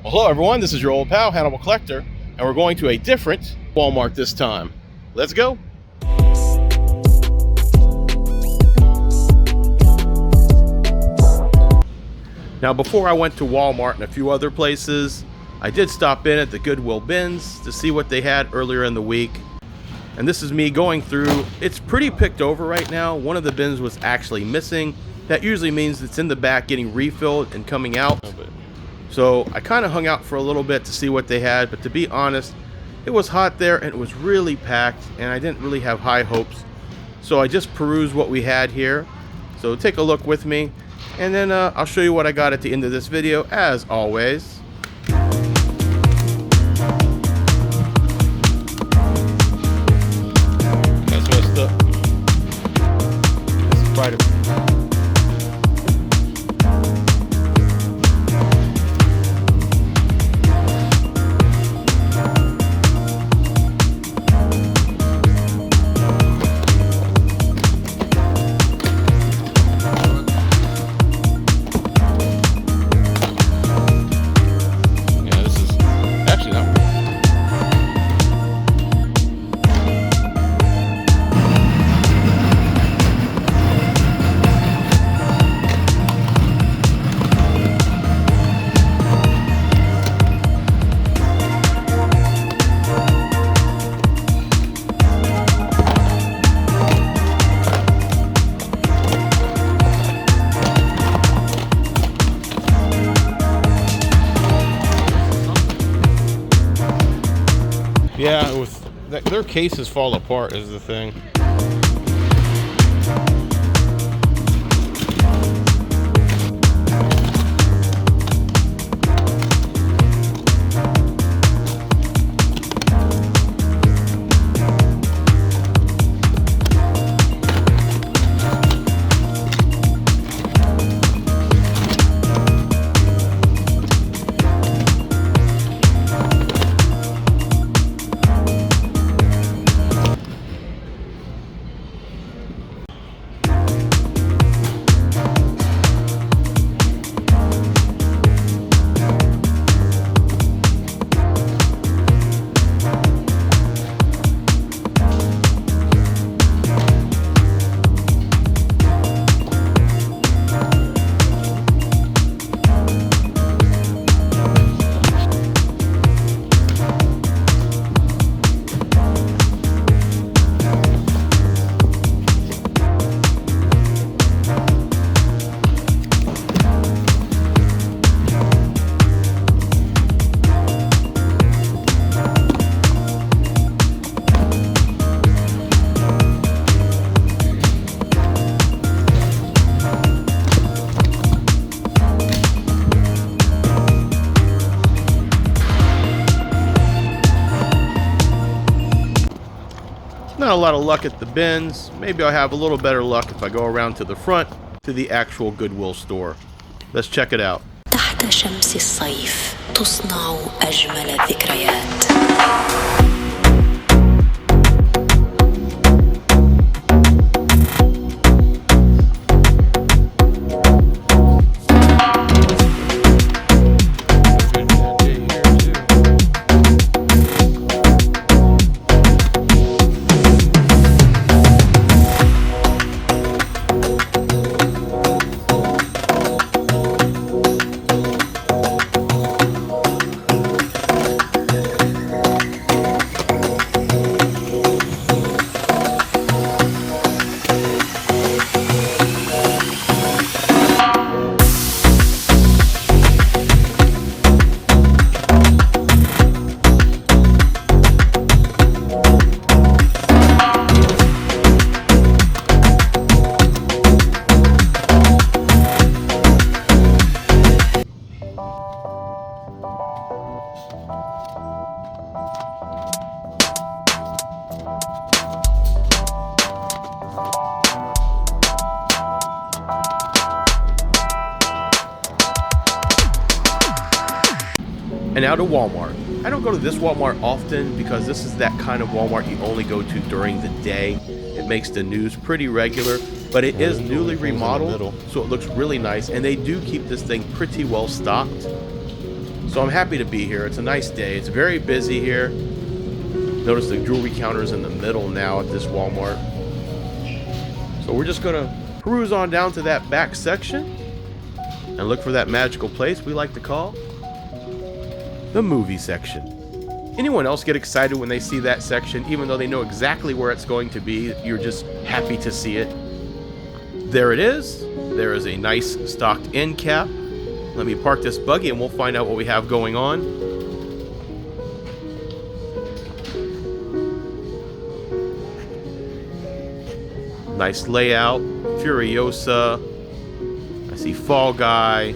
Well, hello everyone, this is your old pal, Hannibal Collector, and we're going to a different Walmart this time. Let's go! Now, before I went to Walmart and a few other places, I did stop in at the Goodwill bins to see what they had earlier in the week. And this is me going through. It's pretty picked over right now. One of the bins was actually missing. That usually means it's in the back getting refilled and coming out. So I kind of hung out for a little bit to see what they had, but to be honest, it was hot there and it was really packed and I didn't really have high hopes. So I just perused what we had here. So take a look with me and then I'll show you what I got at the end of this video as always. That's messed up. This is quite a yeah, it was their cases fall apart is the thing. Not a lot of luck at the bins. Maybe I'll have a little better luck if I go around to the front to the actual Goodwill store. Let's check it out. تحت شمس الصيف تصنع أجمل الذكريات. And now to Walmart. I don't go to this Walmart often because this is that kind of Walmart you only go to during the day. It makes the news pretty regular, but it is newly remodeled, so it looks really nice, and they do keep this thing pretty well stocked. So I'm happy to be here. It's a nice day. It's very busy here. Notice the jewelry counter's in the middle now at this Walmart. So we're just gonna peruse on down to that back section and look for that magical place we like to call the movie section. Anyone else get excited when they see that section, even though they know exactly where it's going to be? You're just happy to see it. There it is. There is a nice stocked end cap. Let me park this buggy and we'll find out what we have going on. Nice layout. Furiosa. I see Fall Guy.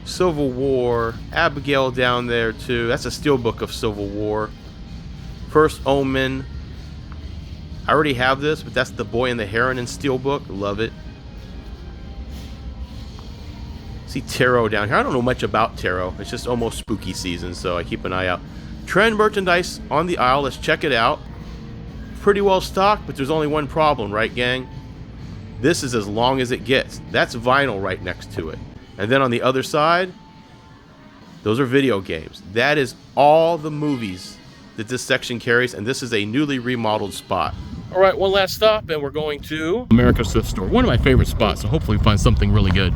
Civil War. Abigail down there too. That's a steelbook of Civil War. First Omen. I already have this, but that's the Boy and the Heron in steelbook. Love it. See Tarot down here. I don't know much about Tarot. It's just almost spooky season, so I keep an eye out. Trend merchandise on the aisle. Let's check it out. Pretty well stocked, but there's only one problem, right, gang? This is as long as it gets. That's vinyl right next to it. And then on the other side, those are video games. That is all the movies that this section carries, and this is a newly remodeled spot. All right, one last stop, and we're going to America's Thrift Store. One of my favorite spots, so hopefully we find something really good.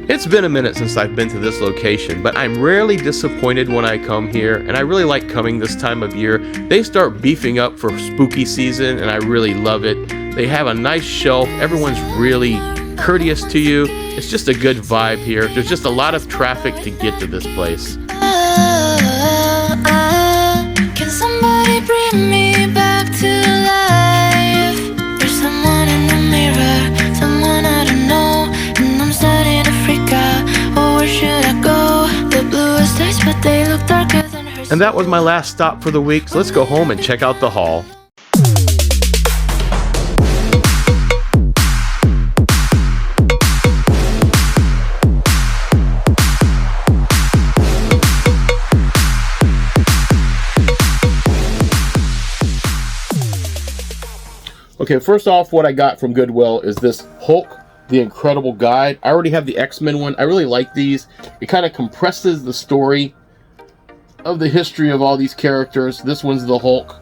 It's been a minute since I've been to this location, but I'm rarely disappointed when I come here, and I really like coming this time of year. They start beefing up for spooky season, and I really love it. They have a nice shelf. Everyone's really courteous to you. It's just a good vibe here. There's just a lot of traffic to get to this place. Can somebody bring me back to life? There's someone in the mirror, someone I don't know, and I'm starting to freak out. Oh, where should I go? The bluest eyes, but they look darker than her. And that was my last stop for the week, so let's go home and check out the haul. Okay, first off, what I got from Goodwill is this Hulk, the Incredible Guide. I already have the X-Men one. I really like these. It kind of compresses the story of the history of all these characters. This one's the Hulk,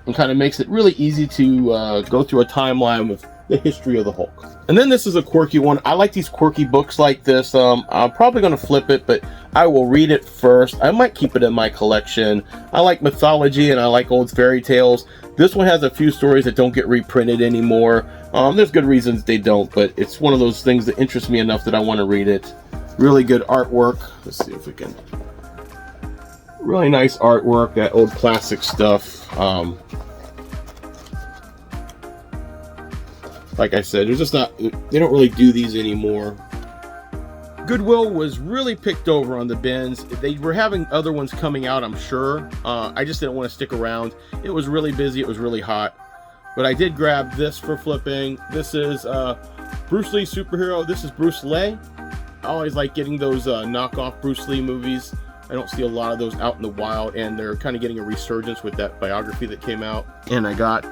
and kind of makes it really easy to go through a timeline with the history of the Hulk. And then this is a quirky one. I like these quirky books like this. I'm probably going to flip it, but I will read it first. I might keep it in my collection. I like mythology and I like old fairy tales. This one has a few stories that don't get reprinted anymore. There's good reasons they don't, but it's one of those things that interests me enough that I want to read it. Really good artwork. Let's see if we can. Really nice artwork, that old classic stuff. Like I said, there's just not, they don't really do these anymore. Goodwill was really picked over on the bins. They were having other ones coming out, I'm sure. I just didn't want to stick around. It was really busy. It was really hot. But I did grab this for flipping. This is Bruce Lee superhero. This is Bruce Lee. I always like getting those knockoff Bruce Lee movies. I don't see a lot of those out in the wild, and they're kind of getting a resurgence with that biography that came out. And I got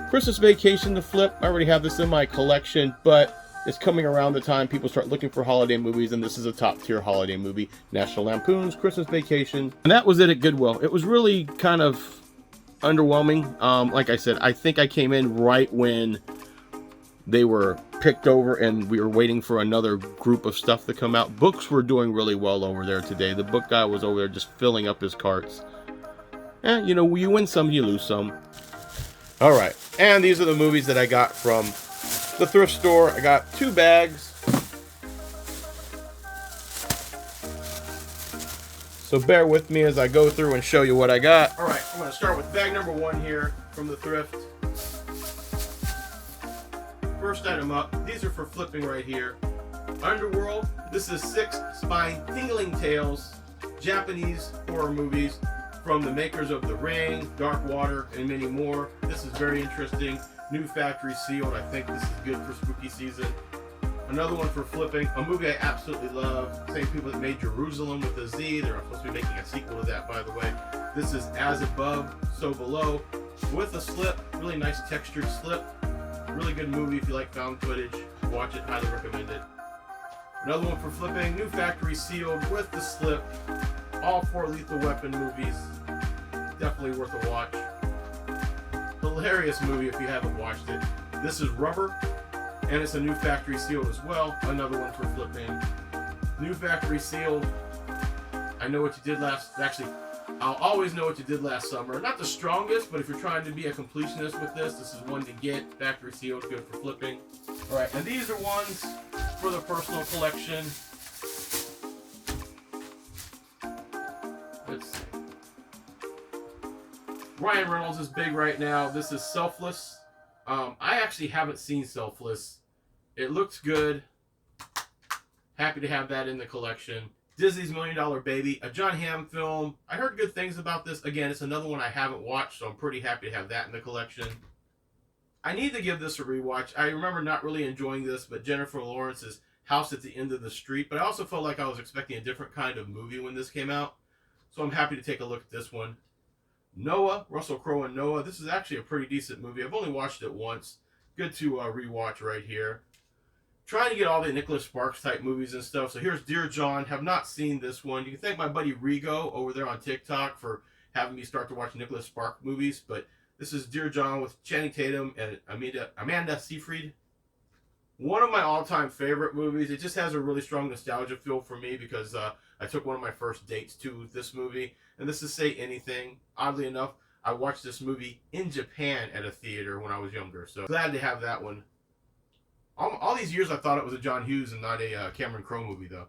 Christmas Vacation to flip. I already have this in my collection, but it's coming around the time people start looking for holiday movies, and this is a top-tier holiday movie. National Lampoon's Christmas Vacation. And that was it at Goodwill. It was really kind of underwhelming. Like I said, I think I came in right when they were picked over and we were waiting for another group of stuff to come out. Books were doing really well over there today. The book guy was over there just filling up his carts. And, you know, you win some, you lose some. All right, and these are the movies that I got from the thrift store. I got 2 bags. So bear with me as I go through and show you what I got. All right, I'm going to start with bag number 1 here from the thrift. First item up, these are for flipping right here. Underworld, this is 6 spine-tingling tales, Japanese horror movies from the makers of The Ring, Dark Water, and many more. This is very interesting. New factory sealed. I think this is good for spooky season. Another one for flipping, a movie I absolutely love. Same people that made Jerusalem with a Z. They're supposed to be making a sequel to that, by the way. This is As Above, So Below, with a slip. Really nice textured slip. Really good movie if you like found footage. Watch it, highly recommend it. Another one for flipping, new factory sealed with the slip. All 4 Lethal Weapon movies. Definitely worth a watch. Hilarious movie if you haven't watched it. This is Rubber, and it's a new factory sealed as well. Another one for flipping. New factory sealed. I know what you did last. Actually, I'll always know what you did last summer. Not the strongest, but if you're trying to be a completionist with this is one to get. Factory sealed, good for flipping. All right, and these are ones for the personal collection. Let's see. Ryan Reynolds is big right now. This is Selfless. I actually haven't seen Selfless. It looks good. Happy to have that in the collection. Disney's $1 Million Baby, a John Hamm film. I heard good things about this. Again, it's another one I haven't watched, so I'm pretty happy to have that in the collection. I need to give this a rewatch. I remember not really enjoying this, but Jennifer Lawrence's House at the End of the Street. But I also felt like I was expecting a different kind of movie when this came out. So I'm happy to take a look at this one. Noah, Russell Crowe and Noah. This is actually a pretty decent movie. I've only watched it once. Good to rewatch right here. Trying to get all the Nicholas Sparks type movies and stuff. So here's Dear John. Have not seen this one. You can thank my buddy Rigo over there on TikTok for having me start to watch Nicholas Sparks movies. But this is Dear John with Channing Tatum and Amanda Seyfried. One of my all-time favorite movies. It just has a really strong nostalgia feel for me because I took one of my first dates to this movie. And this is Say Anything. Oddly enough, I watched this movie in Japan at a theater when I was younger. So glad to have that one. All these years I thought it was a John Hughes and not a Cameron Crowe movie, though.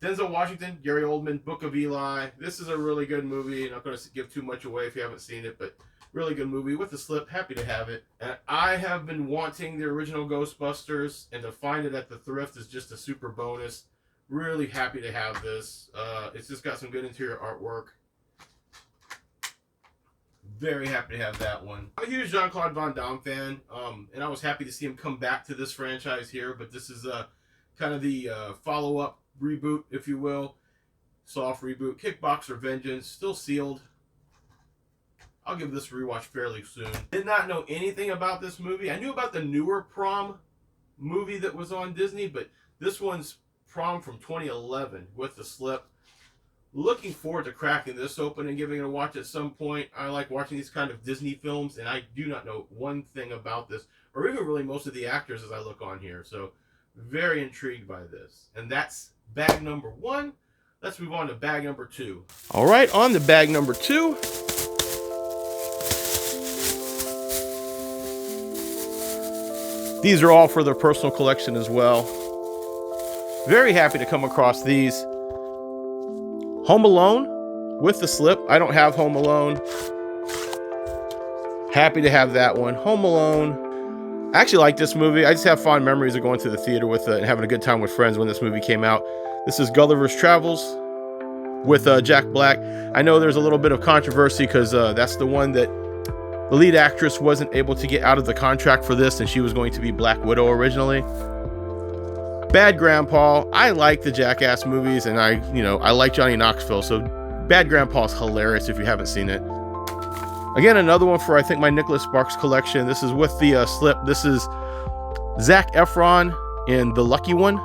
Denzel Washington, Gary Oldman, Book of Eli. This is a really good movie. I'm not going to give too much away if you haven't seen it, but really good movie with the slip. Happy to have it. And I have been wanting the original Ghostbusters, and to find it at the thrift is just a super bonus. Really happy to have this. It's just got some good interior artwork. Very happy to have that one. I'm a huge Jean-Claude Van Damme fan, and I was happy to see him come back to this franchise here, but this is kind of the follow-up reboot, if you will. Soft reboot. Kickboxer Vengeance, still sealed. I'll give this a rewatch fairly soon. Did not know anything about this movie. I knew about the newer Prom movie that was on Disney, but this one's Prom from 2011 with the slip. Looking forward to cracking this open and giving it a watch at some point. I like watching these kind of Disney films, and I do not know one thing about this, or even really most of the actors as I look on here. So, very intrigued by this. And that's bag number 1. Let's move on to bag number 2. All right, on to bag number 2. These are all for their personal collection as well. Very happy to come across these. Home Alone with the slip. I don't have Home Alone. Happy to have that one. Home Alone. I actually like this movie. I just have fond memories of going to the theater with it and having a good time with friends when this movie came out. This is Gulliver's Travels with Jack Black. I know there's a little bit of controversy because that's the one that the lead actress wasn't able to get out of the contract for this, and she was going to be Black Widow originally. Bad Grandpa. I like the Jackass movies, and I like Johnny Knoxville, so Bad Grandpa is hilarious if you haven't seen it. Again, another one for, I think, my Nicholas Sparks collection. This is with the slip. This is Zac Efron in The Lucky One.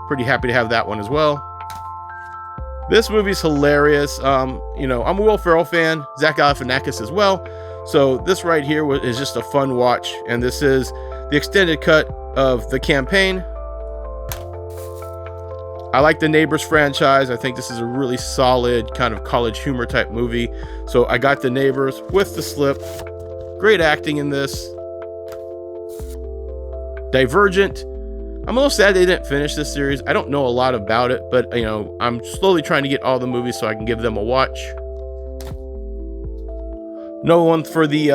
Pretty happy to have that one as well. This movie's hilarious. I'm a Will Ferrell fan, Zach Galifianakis as well. So this right here is just a fun watch, and this is the extended cut of The Campaign. I like the Neighbors franchise. I think this is a really solid kind of college humor type movie. So I got the Neighbors with the slip. Great acting in this. Divergent. I'm a little sad they didn't finish this series. I don't know a lot about it, but I'm slowly trying to get all the movies so I can give them a watch. No one for the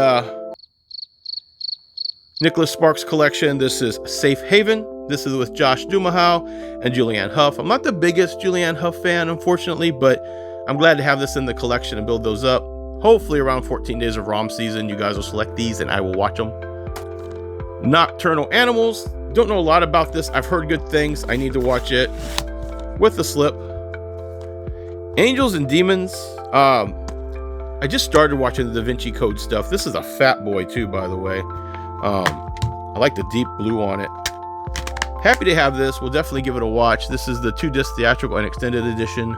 Nicholas Sparks collection. This is Safe Haven. This is with Josh Duhamel and Julianne Hough. I'm not the biggest Julianne Hough fan, unfortunately, but I'm glad to have this in the collection and build those up. Hopefully around 14 days of ROM season, you guys will select these and I will watch them. Nocturnal Animals. Don't know a lot about this. I've heard good things. I need to watch it. With the slip. Angels and Demons. I just started watching the Da Vinci Code stuff. This is a fat boy too, by the way. like the deep blue on it. Happy to have this. We'll definitely give it a watch. This is the 2-disc theatrical and extended edition.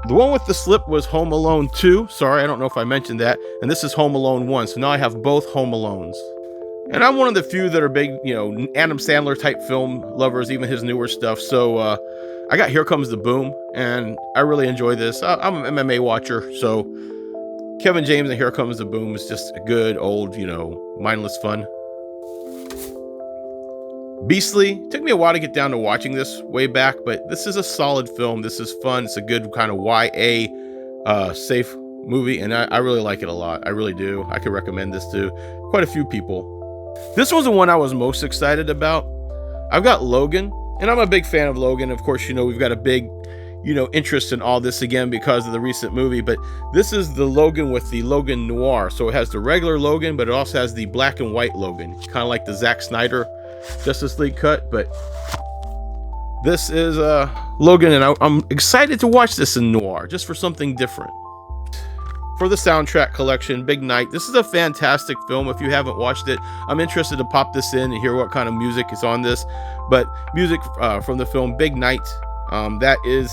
The one with the slip was Home Alone 2. Sorry, I don't know if I mentioned that. And this is Home Alone 1. So now I have both Home Alones. And I'm one of the few that are big, you know, Adam Sandler type film lovers, even his newer stuff. So I got Here Comes the Boom, and I really enjoy this. I'm an MMA watcher, so Kevin James and Here Comes the Boom is just a good old, you know, mindless fun. Beastly. Took me a while to get down to watching this way back, but this is a solid film. This is fun. It's a good kind of YA safe movie, and I really like it a lot. I really do. I could recommend this to quite a few people. This was the one I was most excited about. I've got Logan, and I'm a big fan of Logan. Of course, you know, we've got a big, you know, interest in all this again because of the recent movie, but this is the Logan with the Logan Noir. So it has the regular Logan, but it also has the black and white Logan, kind of like the Zack Snyder Justice League cut. But this is Logan, and I'm excited to watch this in noir just for something different. For the soundtrack collection, Big Night. This is a fantastic film. If you haven't watched it, I'm interested to pop this in and hear what kind of music is on this. But music from the film Big Night, that is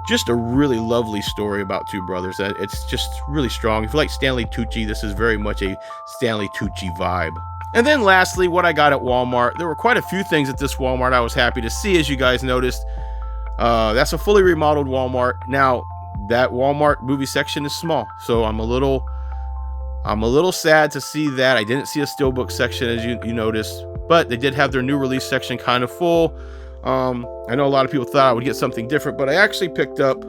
just a really lovely story about two brothers. It's just really strong. If you like Stanley Tucci, this is very much a Stanley Tucci vibe. And then lastly, what I got at Walmart. There were quite a few things at this Walmart I was happy to see, as you guys noticed. That's a fully remodeled Walmart. Now, that Walmart movie section is small, so I'm a little sad to see that. I didn't see a steelbook section, as you noticed, but they did have their new release section kind of full. I know a lot of people thought I would get something different, but I actually picked up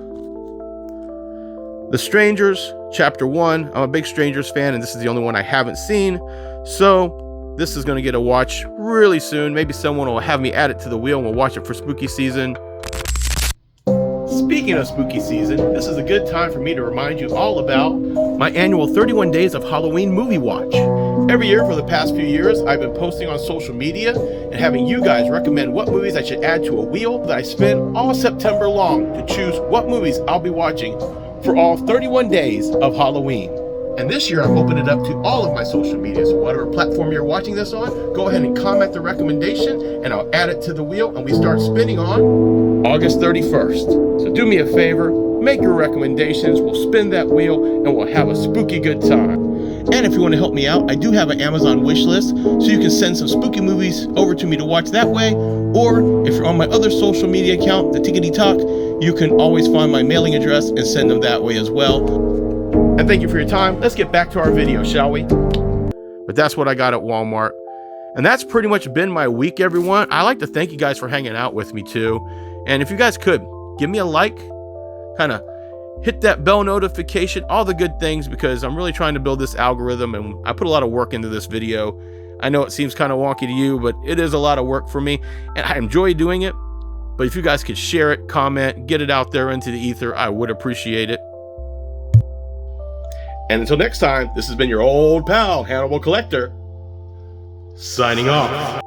The Strangers, Chapter 1. I'm a big Strangers fan, and this is the only one I haven't seen, so this is going to get a watch really soon. Maybe someone will have me add it to the wheel and we'll watch it for spooky season. Speaking of spooky season, this is a good time for me to remind you all about my annual 31 Days of Halloween Movie Watch. Every year for the past few years, I've been posting on social media and having you guys recommend what movies I should add to a wheel that I spend all September long to choose what movies I'll be watching for all 31 days of Halloween. And this year, I've opened it up to all of my social media. So whatever platform you're watching this on, go ahead and comment the recommendation and I'll add it to the wheel and we start spinning on August 31st. So do me a favor, make your recommendations, we'll spin that wheel and we'll have a spooky good time. And if you want to help me out, I do have an Amazon wish list, so you can send some spooky movies over to me to watch that way. Or if you're on my other social media account, the Tickety Talk, you can always find my mailing address and send them that way as well. And thank you for your time. Let's get back to our video, shall we? But that's what I got at Walmart. And that's pretty much been my week, everyone. I like to thank you guys for hanging out with me too. And if you guys could, give me a like, kind of hit that bell notification, all the good things, because I'm really trying to build this algorithm and I put a lot of work into this video. I know it seems kind of wonky to you, but it is a lot of work for me and I enjoy doing it. But if you guys could share it, comment, get it out there into the ether, I would appreciate it. And until next time, this has been your old pal, Hannibal Collector, signing off.